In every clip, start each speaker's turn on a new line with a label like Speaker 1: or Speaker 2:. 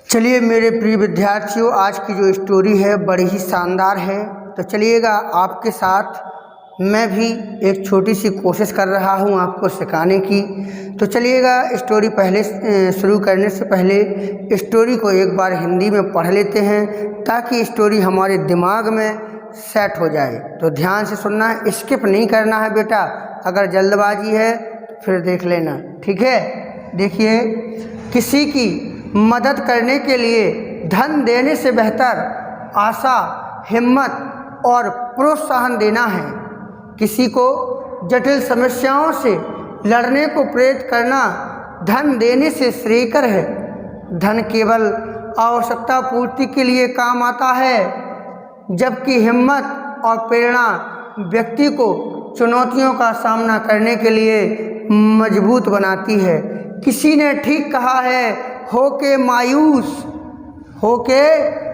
Speaker 1: चलिए मेरे प्रिय विद्यार्थियों, आज की जो स्टोरी है बड़ी ही शानदार है। तो चलिएगा आपके साथ मैं भी एक छोटी सी कोशिश कर रहा हूं आपको सिखाने की। तो चलिएगा स्टोरी पहले शुरू करने से पहले स्टोरी को एक बार हिंदी में पढ़ लेते हैं ताकि स्टोरी हमारे दिमाग में सेट हो जाए। तो ध्यान से सुनना, स्किप नहीं करना है बेटा। अगर जल्दबाजी है तो फिर देख लेना, ठीक है। देखिए, किसी की मदद करने के लिए धन देने से बेहतर आशा, हिम्मत और प्रोत्साहन देना है। किसी को जटिल समस्याओं से लड़ने को प्रेरित करना धन देने से श्रेयकर है। धन केवल आवश्यकता पूर्ति के लिए काम आता है, जबकि हिम्मत और प्रेरणा व्यक्ति को चुनौतियों का सामना करने के लिए मजबूत बनाती है। किसी ने ठीक कहा है, होके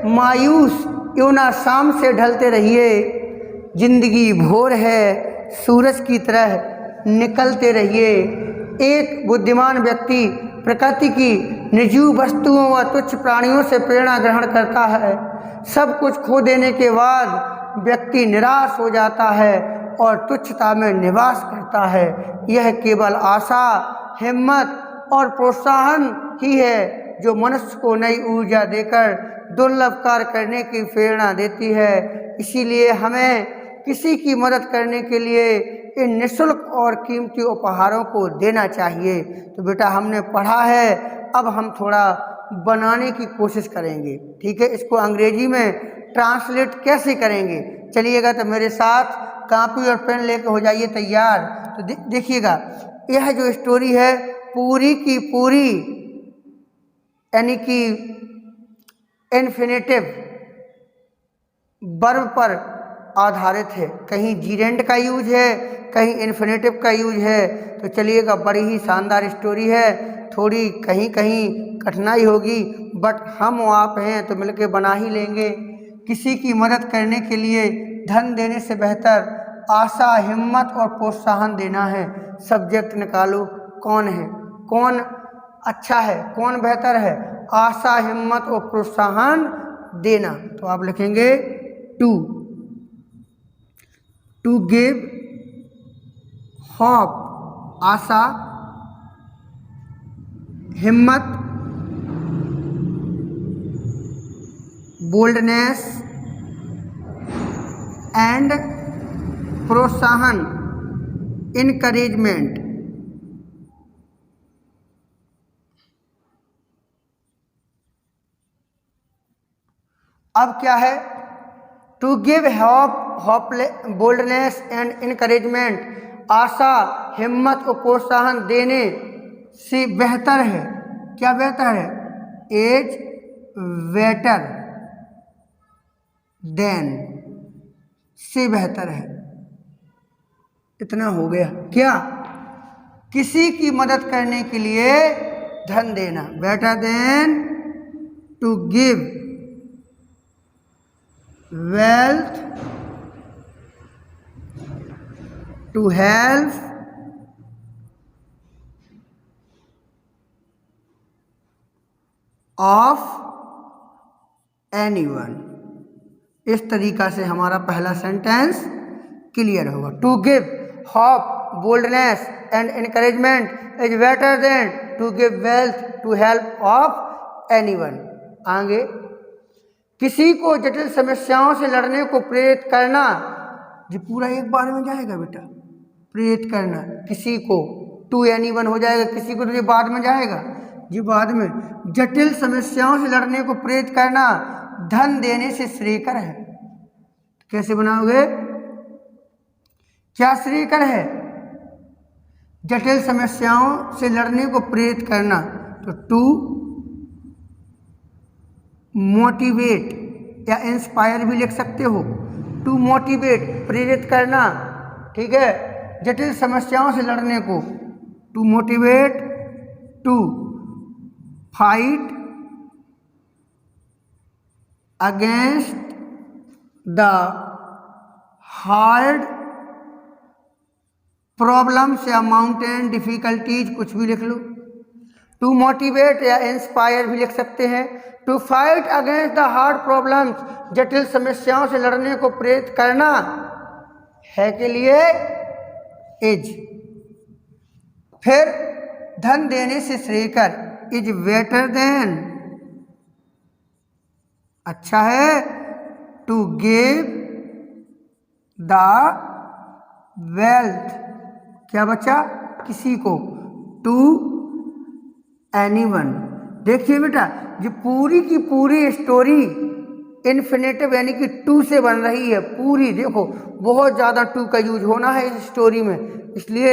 Speaker 1: मायूस यूं ना शाम से ढलते रहिए। जिंदगी भोर है, सूरज की तरह निकलते रहिए। एक बुद्धिमान व्यक्ति प्रकृति की निर्जीव वस्तुओं व तुच्छ प्राणियों से प्रेरणा ग्रहण करता है। सब कुछ खो देने के बाद व्यक्ति निराश हो जाता है और तुच्छता में निवास करता है। यह केवल आशा, हिम्मत और प्रोत्साहन ही है जो मनुष्य को नई ऊर्जा देकर दुर्लभ कार्य करने की प्रेरणा देती है। इसीलिए हमें किसी की मदद करने के लिए इन निःशुल्क और कीमती उपहारों को देना चाहिए। तो बेटा हमने पढ़ा है, अब हम थोड़ा बनाने की कोशिश करेंगे, ठीक है। इसको अंग्रेजी में ट्रांसलेट कैसे करेंगे, चलिएगा तो मेरे साथ कॉपी और पेन लेकर हो जाइए तैयार। तो देखिएगा, यह जो स्टोरी है पूरी की पूरी यानी कि इन्फिनेटिव वर्ब पर आधारित है। कहीं जीरेंड का यूज है, कहीं इन्फिनेटिव का यूज है। तो चलिएगा, बड़ी ही शानदार स्टोरी है। थोड़ी कहीं कहीं कठिनाई होगी, बट हम आप हैं तो मिलके बना ही लेंगे। किसी की मदद करने के लिए धन देने से बेहतर आशा, हिम्मत और प्रोत्साहन देना है। सब्जेक्ट निकालो, कौन है, कौन अच्छा है, कौन बेहतर है। आशा, हिम्मत और प्रोत्साहन देना। तो आप लिखेंगे टू गिव होप, आशा, हिम्मत, बोल्डनेस एंड प्रोत्साहन, इनकरेजमेंट। अब क्या है, to give hope, boldness and encouragement, आशा, हिम्मत और प्रोत्साहन देने से बेहतर है। क्या बेहतर है? एज बेटर देन, से बेहतर है। इतना हो गया। क्या? किसी की मदद करने के लिए धन देना, better than to give wealth to help of anyone। इस तरीका से हमारा पहला सेंटेंस क्लियर होगा। To give hope, boldness and encouragement is better than to give wealth to help of anyone. आगे, किसी को जटिल समस्याओं से लड़ने को प्रेरित करना। ये पूरा एक बार में जाएगा बेटा, प्रेरित करना किसी को, टू एनीवन हो जाएगा, किसी को तो ये बाद में जाएगा, ये बाद में। जटिल समस्याओं से लड़ने को प्रेरित करना धन देने से श्रेयकर है। कैसे बनाओगे? क्या श्रेयकर है? जटिल समस्याओं से लड़ने को प्रेरित करना, तो टू मोटिवेट या इंस्पायर भी लिख सकते हो। टू मोटिवेट, प्रेरित करना, ठीक है, जटिल समस्याओं से लड़ने को। To motivate, to fight against the hard problems या माउंटेन डिफिकल्टीज, कुछ भी लिख लो। टू मोटिवेट या इंस्पायर भी लिख सकते हैं। To fight against the hard problems, जटिल समस्याओं से लड़ने को प्रेरित करना, है के लिए इज। फिर धन देने से श्रेय कर, इज बेटर देन, अच्छा है। टू गिव द वेल्थ, क्या बचा, किसी को, टू एनीवन। देखिए बेटा, जो पूरी की पूरी स्टोरी इन्फिनेटिव यानी कि टू से बन रही है पूरी। देखो बहुत ज़्यादा टू का यूज होना है इस स्टोरी में, इसलिए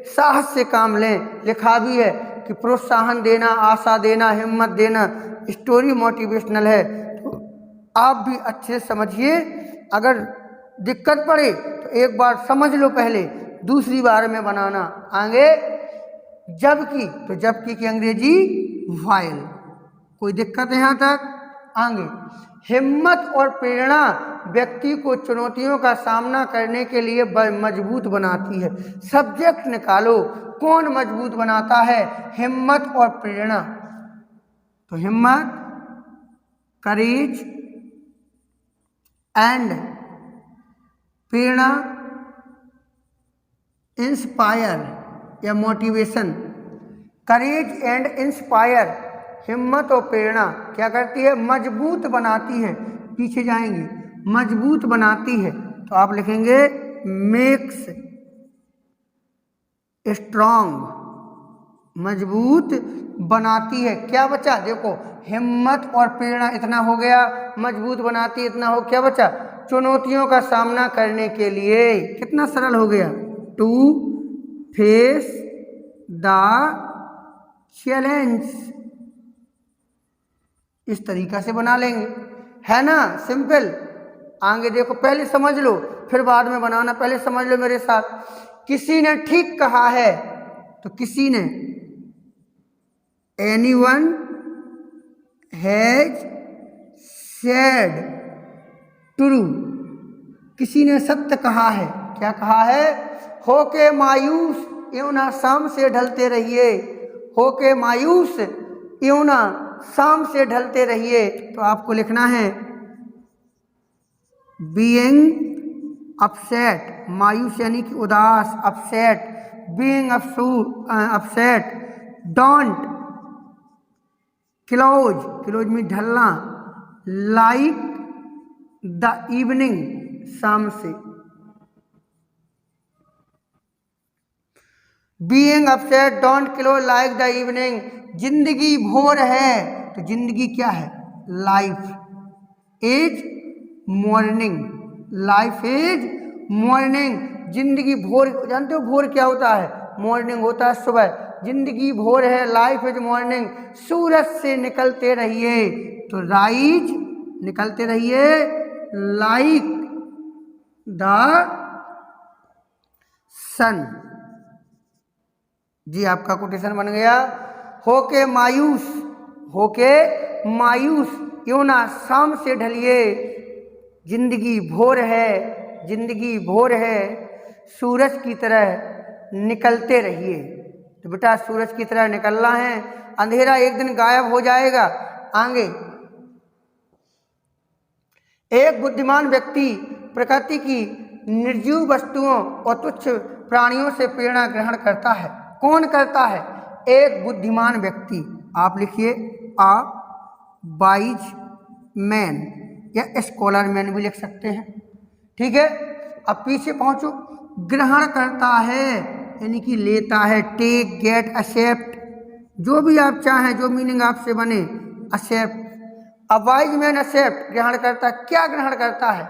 Speaker 1: साहस से काम लें। लिखा भी है कि प्रोत्साहन देना, आशा देना, हिम्मत देना। स्टोरी मोटिवेशनल है, तो आप भी अच्छे से समझिए। अगर दिक्कत पड़े तो एक बार समझ लो पहले, दूसरी बार में बनाना आगे। जबकि, तो जबकि की अंग्रेजी व्हाइल। कोई दिक्कत है यहाँ तक? आगे, हिम्मत और प्रेरणा व्यक्ति को चुनौतियों का सामना करने के लिए मजबूत बनाती है। सब्जेक्ट निकालो, कौन मजबूत बनाता है? हिम्मत और प्रेरणा। तो हिम्मत, करेज एंड प्रेरणा, इंस्पायर या मोटिवेशन। करेज एंड इंस्पायर, हिम्मत और प्रेरणा क्या करती है? मजबूत बनाती है। पीछे जाएंगे, मजबूत बनाती है, तो आप लिखेंगे मेक्स स्ट्रॉन्ग, मजबूत बनाती है। क्या बचा? देखो हिम्मत और प्रेरणा इतना हो गया, मजबूत बनाती इतना हो, क्या बचा? चुनौतियों का सामना करने के लिए। कितना सरल हो गया, टू फेस द चैलेंज। इस तरीका से बना लेंगे, है ना, सिंपल। आगे देखो, पहले समझ लो फिर बाद में बनाना। पहले समझ लो मेरे साथ। किसी ने ठीक कहा है, तो किसी ने, एनीवन हैज सेड ट्रू, किसी ने सत्य कहा है। क्या कहा है? होके मायूस यूं ना शाम से ढलते रहिए, होके मायूस यूं ना शाम से ढलते रहिए। तो आपको लिखना है बीइंग अपसेट, मायूस यानी कि उदास, upset, being upset. Don't close, close में ढलना, लाइक द इवनिंग, शाम से। Being upset, don't close like the evening. जिंदगी भोर है, तो जिंदगी क्या है? Life is morning, life is morning. जिंदगी भोर, जानते हो भोर क्या होता है? मॉर्निंग होता है सुबह। जिंदगी भोर है, लाइफ इज मॉर्निंग। सूरज से निकलते रहिए, तो राइज, निकलते रहिए, लाइक द सन। जी आपका कोटेशन बन गया। होके मायूस, होके मायूस यूं ना शाम से ढलिए। जिंदगी भोर है, जिंदगी भोर है, सूरज की तरह निकलते रहिए। तो बेटा सूरज की तरह निकलना है, अंधेरा एक दिन गायब हो जाएगा। आगे, एक बुद्धिमान व्यक्ति प्रकृति की निर्जीव वस्तुओं और तुच्छ प्राणियों से प्रेरणा ग्रहण करता है। कौन करता है? एक बुद्धिमान व्यक्ति। आप लिखिए अ वाइज मैन या स्कॉलर मैन भी लिख सकते हैं, ठीक है। अब पीछे पहुंचो, ग्रहण करता है यानी कि लेता है। टेक, गेट, एक्सेप्ट, जो भी आप चाहें, जो मीनिंग आपसे बने, एक्सेप्ट। अब वाइज मैन एक्सेप्ट, ग्रहण करता है। क्या ग्रहण करता है?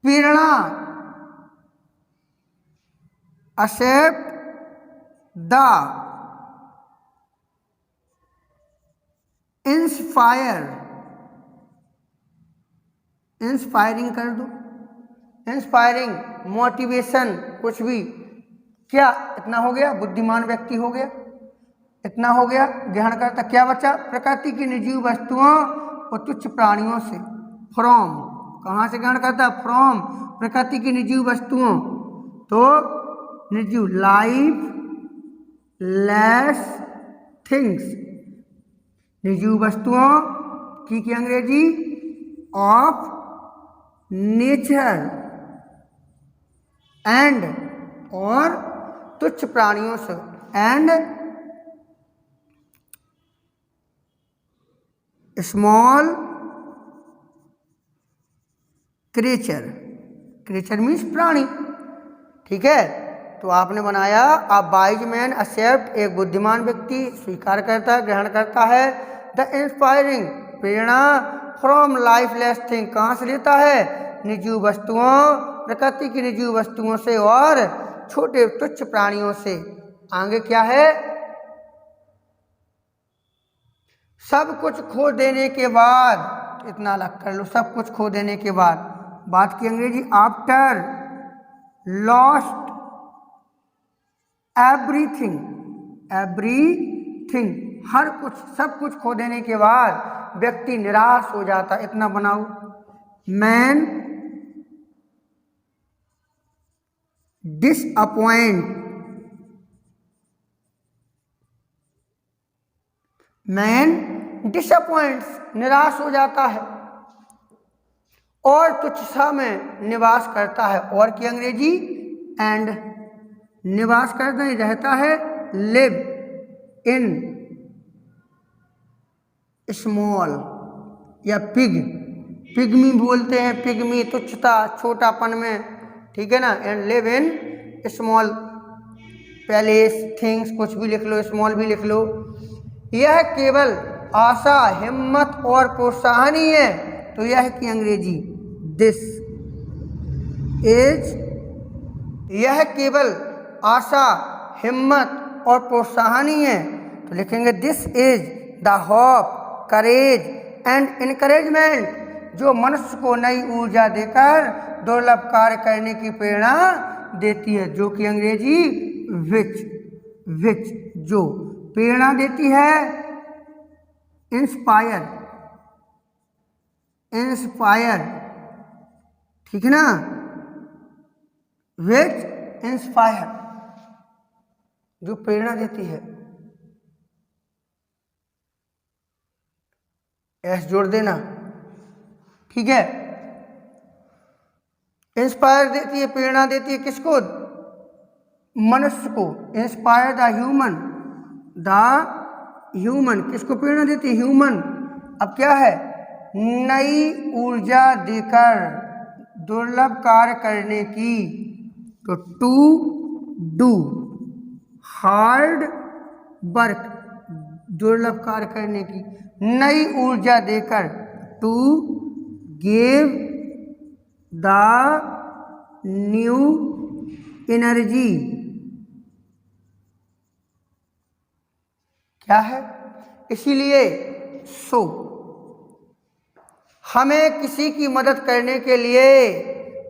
Speaker 1: प्रेरणा, एक्सेप्ट द इंस्पायर, इंस्पायरिंग कर दो, इंस्पायरिंग, मोटिवेशन, कुछ भी। क्या इतना हो गया? बुद्धिमान व्यक्ति हो गया, इतना हो गया। ग्रहण करता, क्या बचा? प्रकृति की निर्जीव वस्तुओं और तुच्छ प्राणियों से। फ्रॉम, कहाँ से ग्रहण करता? फ्रॉम, प्रकृति की निर्जीव वस्तुओं, तो निर्जीव, लाइफ लेस थिंग्स, निजी वस्तुओं की अंग्रेजी ऑफ नेचर, एंड और तुच्छ प्राणियों से, and small creature, creature means प्राणी। ठीक है, तो आपने बनाया अ वाइज मैन एक्सेप्ट, एक बुद्धिमान व्यक्ति स्वीकार करता है, ग्रहण करता है। The inspiring, Prerna from lifeless thing, कहाँ से लेता है? निजी वस्तुओं, प्रकृति की निजी वस्तुओं से और छोटे तुच्छ प्राणियों से। आगे क्या है? सब कुछ खो देने के बाद, इतना अलग कर लो, सब कुछ खो देने के बाद। बात की अंग्रेजी आफ्टर लॉस्ट एवरीथिंग, एवरीथिंग, हर कुछ, सब कुछ खो देने के बाद व्यक्ति निराश हो जाता। इतना बनाओ, मैन डिसअपॉइंट, मैन डिसअपॉइंट्स, निराश हो जाता है और तुच्छता में निवास करता है। और की अंग्रेजी एंड, निवास करता ही रहता है, लिव इन स्मॉल या पिग, पिग्मी बोलते हैं, पिग्मी तुच्छता, छोटापन में। ठीक है ना, and live in small palace things, कुछ भी लिख लो, स्मॉल भी लिख लो। यह केवल आशा, हिम्मत और प्रोत्साहन ही है, तो यह की अंग्रेजी दिस इज, यह केवल आशा, हिम्मत और प्रोत्साहन ही है, तो लिखेंगे this is the hope, courage and encouragement, जो मनुष्य को नई ऊर्जा देकर दुर्लभ कार्य करने की प्रेरणा देती है। जो कि अंग्रेजी विच, जो प्रेरणा देती है, इंस्पायर, इंस्पायर, ठीक है ना, विच इंस्पायर, जो प्रेरणा देती है। एस जोड़ देना, ठीक है। इंस्पायर देती है, प्रेरणा देती है, किसको? मनुष्य को। इंस्पायर द ह्यूमन, किसको प्रेरणा देती है? ह्यूमन। अब क्या है? नई ऊर्जा देकर दुर्लभ कार्य करने की, तो टू डू हार्ड वर्क, दुर्लभ कार्य करने की, नई ऊर्जा देकर, to give the new energy, क्या है? इसीलिए सो हमें किसी की मदद करने के लिए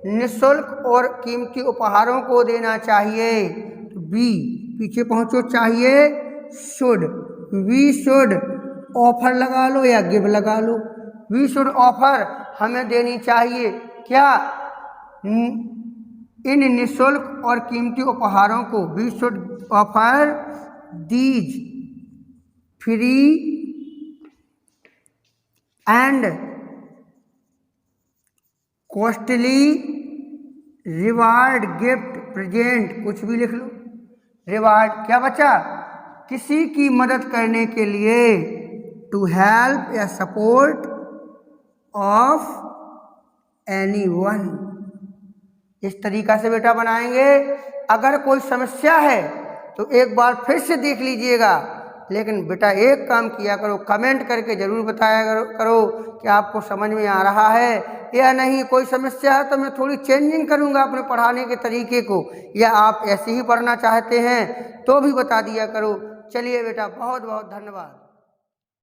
Speaker 1: निःशुल्क और कीमती उपहारों को देना चाहिए। बी, पीछे पहुंचो, चाहिए, शुड, वी शुड, ऑफर लगा लो या गिव लगा लो। वी शुड ऑफर, हमें देनी चाहिए, क्या? इन निःशुल्क और कीमती उपहारों को, we should offer these free and costly reward gift present, कुछ भी लिख लो। रिवार्ड क्या बचा? किसी की मदद करने के लिए, टू हेल्प या सपोर्ट ऑफ एनीवन। इस तरीका से बेटा बनाएंगे। अगर कोई समस्या है तो एक बार फिर से देख लीजिएगा, लेकिन बेटा एक काम किया करो, कमेंट करके ज़रूर बताया करो कि आपको समझ में आ रहा है या नहीं। कोई समस्या है तो मैं थोड़ी चेंजिंग करूंगा अपने पढ़ाने के तरीके को, या आप ऐसे ही पढ़ना चाहते हैं तो भी बता दिया करो। चलिए बेटा, बहुत बहुत धन्यवाद।